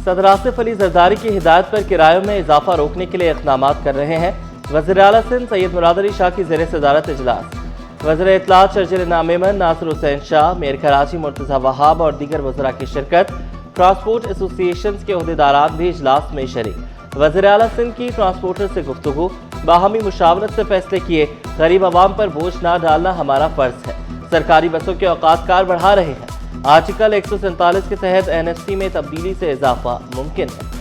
सदर आसिफ अली जरदारी की हिदायत पर किरायों में इजाफा रोकने के लिए इक़दाम कर रहे हैं। वज़ीर आला सिंध सैयद मुराद अली शाह की ज़ेर सदारत इजलास वज़ीर इत्तलात शर्जील इनाम मेमन, नासिर हुसैन शाह, मेयर कराची मुर्तज़ा वहाब और दीगर वज़रा की शिरकत। ट्रांसपोर्ट एसोसिएशन के अहदेदारान भी इजलास में शरीक। वज़ीर आला सिंध की ट्रांसपोर्टर से गुफ्तगू, बाहमी मुशावरत से फैसले किए। गरीब आवाम पर बोझ ना डालना हमारा फर्ज है। सरकारी बसों के औकात कार बढ़ा रहे हैं। आर्टिकल 147 के तहत NFC में तब्दीली से इजाफा मुमकिन है।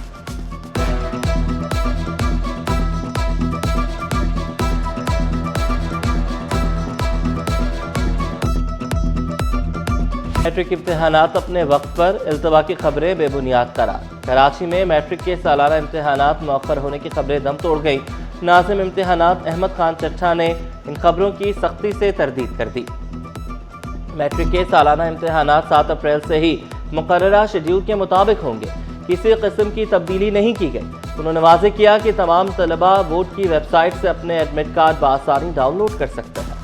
मैट्रिक इम्तहानात अपने वक्त पर, इल्तवा की खबरें बेबुनियाद करार। कराची में मैट्रिक के सालाना इम्तहानात मौखर होने की खबरें दम तोड़ गई। नाज़िम इम्तहानात अहमद खान चट्ठा ने इन खबरों की सख्ती से तरदीद कर दी। मैट्रिक के सालाना इम्तहानात 7 अप्रैल से ही मुकर्ररा शेड्यूल के मुताबिक होंगे। किसी किस्म की तब्दीली नहीं की गई। उन्होंने वाज़ेह किया कि तमाम तलबा बोर्ड की वेबसाइट से अपने एडमिट कार्ड बआसानी डाउनलोड कर सकते हैं।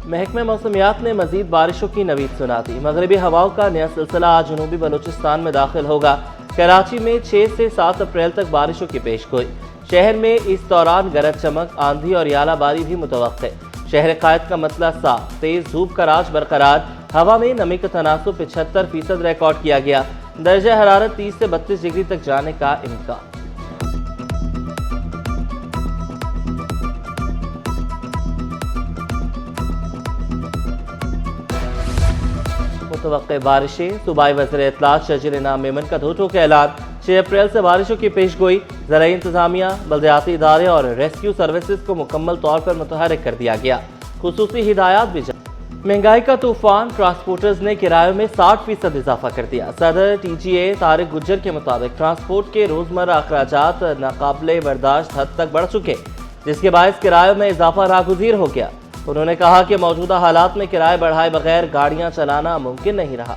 महकमा मौसमियात ने मजीद बारिशों की नवीद सुना दी। मगरबी हवाओं का नया सिलसिला आज जनूबी बलूचिस्तान में दाखिल होगा। कराची में 6 से 7 अप्रैल तक बारिशों की पेशगोई। शहर में इस दौरान गरज चमक, आंधी और यालाबारी भी मुतवक्के। शहर कायद का मतला साफ, तेज धूप का राज बरकरार। हवा में नमी का तनासुब 75% रिकॉर्ड किया गया। दर्जा हरारत 30 से 32 डिग्री तक जाने का इम्कान। मुतवक्के बारिशें। सूबाई वज़ीर इत्तलात शर्जील इनाम मेमन का दो टोक ऐलान। 6 अप्रैल से बारिशों की पेशगोई। ज़राई इंतजामिया, बल्दियाती इदारे और रेस्क्यू सर्विसेज को मुकम्मल तौर पर मुतहर्रिक कर दिया गया। खुसूसी हिदायत भी जारी। महंगाई का तूफान। ट्रांसपोर्टर्स ने किरायों में 60% इजाफा कर दिया। सदर TGA तारिक गुज्जर के मुताबिक ट्रांसपोर्ट के रोजमर्रा अखराजात नाकाबिले बर्दाश्त हद तक बढ़ चुके, जिसके बायस किरायों में इजाफा नागुज़ीर हो गया। उन्होंने कहा कि मौजूदा हालात में किराए बढ़ाए बगैर गाड़ियां चलाना मुमकिन नहीं रहा।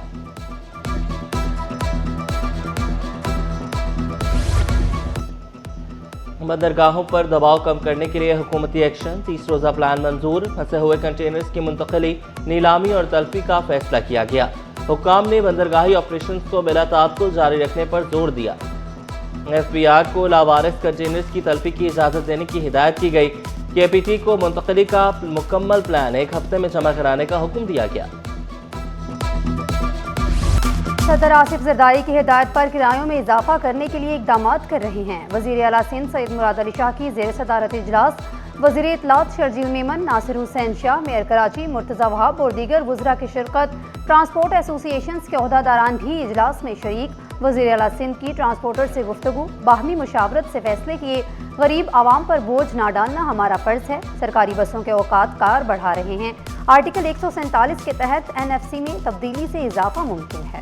बंदरगाहों पर दबाव कम करने के लिए हुकूमती एक्शन। 30 रोज़ा प्लान मंजूर। फंसे हुए कंटेनर्स की मुंतकली, नीलामी और तल्फी का फैसला किया गया। हुक्काम ने बंदरगाही ऑपरेशन को बिला ताअत्तुल जारी रखने पर जोर दिया। FBR को लावारिस कंटेनर्स की तल्फी की इजाज़त देने की हिदायत की गई। KPT को मुंतकली का मुकम्मल प्लान 1 हफ्ते में जमा कराने का हुक्म दिया गया। सदर आसिफ जरदारी की हिदायत पर किरायों में इजाफा करने के लिए इकदाम कर रहे हैं। वज़ीर आला सिंध सैयद मुराद अली शाह की ज़ेर सदारत इजलास वज़ीर इत्तलात शर्जील मेमन, नासिर हुसैन शाह, मेयर कराची मुर्तज़ा वहाब और दीगर वज़रा की शिरकत। ट्रांसपोर्ट एसोसिएशन के अहदेदारान भी इजलास में शरीक। वज़ीर आला सिंध की ट्रांसपोर्टर से गुफ्तगू, बाहमी मुशावरत से फैसले किए। गरीब आवाम पर बोझ ना डालना हमारा फ़र्ज है। सरकारी बसों के औकात कार बढ़ा रहे हैं। आर्टिकल 147 के तहत NFC में तब्दीली से इजाफा मुमकिन है।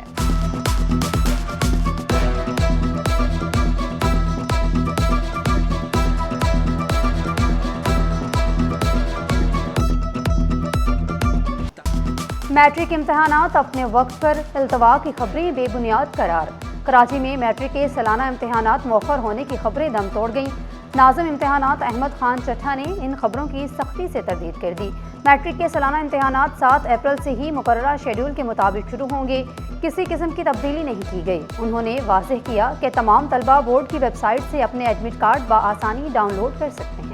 मैट्रिक इम्तहानात अपने वक्त पर, इल्तवा की खबरें बेबुनियाद करार। कराची में मैट्रिक के सालाना इम्तहानात मौखर होने की खबरें दम तोड़ गईं। नाज़िम इम्तहानात अहमद खान चट्ठा ने इन खबरों की सख्ती से तरदीद कर दी। मैट्रिक के सालाना इम्तहानात 7 अप्रैल से ही मुकर्ररा शेड्यूल के मुताबिक शुरू होंगे। किसी किस्म की तब्दीली नहीं की गई। उन्होंने वाज़ेह किया कि तमाम तलबा बोर्ड की वेबसाइट से अपने एडमिट कार्ड बआसानी डाउनलोड कर सकते हैं।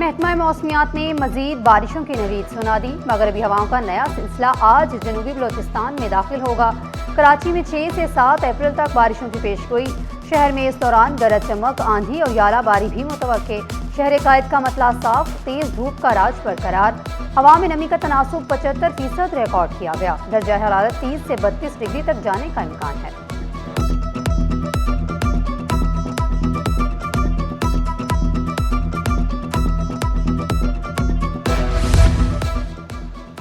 महकमा मौसमियात ने मजीद बारिशों की नवीद सुना दी। मगरबी हवाओं का नया सिलसिला आज जनूबी बलूचिस्तान में दाखिल होगा। कराची में 6 से 7 अप्रैल तक बारिशों की पेशगोई। शहर में इस दौरान गरज चमक, आंधी और यालाबारी भी मुतवक्के। शहर कायद का मतला साफ, तेज धूप का राज बरकरार। हवा में नमी का तनासुब 75% रिकॉर्ड किया गया। दर्जा हरारत 30 से 32 डिग्री तक जाने का इम्कान है।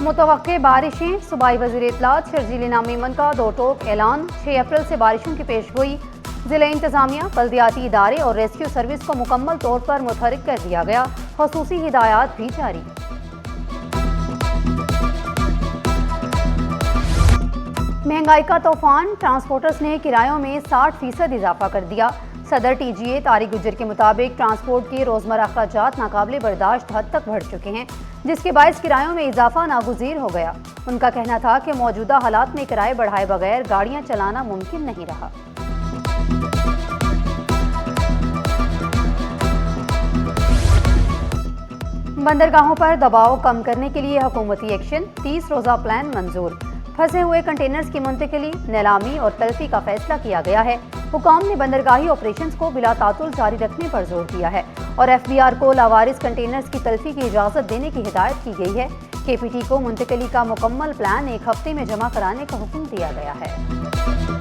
मुतवक्के बारिशें। सूबाई वज़ीर इत्तलात शर्जील इनाम मेमन का 2 टोक ऐलान। 6 अप्रैल से बारिशों की पेशगोई। ज़िला इंतजामिया, बल्दियाती इदारे और रेस्क्यू सर्विस को मुकम्मल तौर पर मुतहर्रिक कर दिया गया। खुसूसी हिदायत भी जारी। महंगाई का तूफान। ट्रांसपोर्टर्स ने किरायों में 60% इजाफा कर दिया। सदर TGA तारिक गुज्जर के मुताबिक ट्रांसपोर्ट के रोजमर्रा अखराजात नाकाबिले बर्दाश्त हद तक बढ़ चुके हैं, जिसके बायस किरायों में इजाफा नागुज़ीर हो गया। उनका कहना था कि मौजूदा हालात में किराए बढ़ाए बगैर गाड़ियां चलाना मुमकिन नहीं रहा। बंदरगाहों पर दबाव कम करने के लिए हुकूमती एक्शन, 30 रोज़ा प्लान मंजूर। फंसे हुए कंटेनर्स की मुंतकिली, नीलामी और तल्फी का फैसला किया गया है। हुकाम ने बंदरगाही ऑपरेशंस को बिला तातुल जारी रखने पर जोर दिया है और FBR को लावारिस कंटेनर्स की तल्फी की इजाज़त देने की हिदायत की गई है। KPT को मुंतकिली का मुकम्मल प्लान 1 हफ्ते में जमा कराने का हुक्म दिया गया है।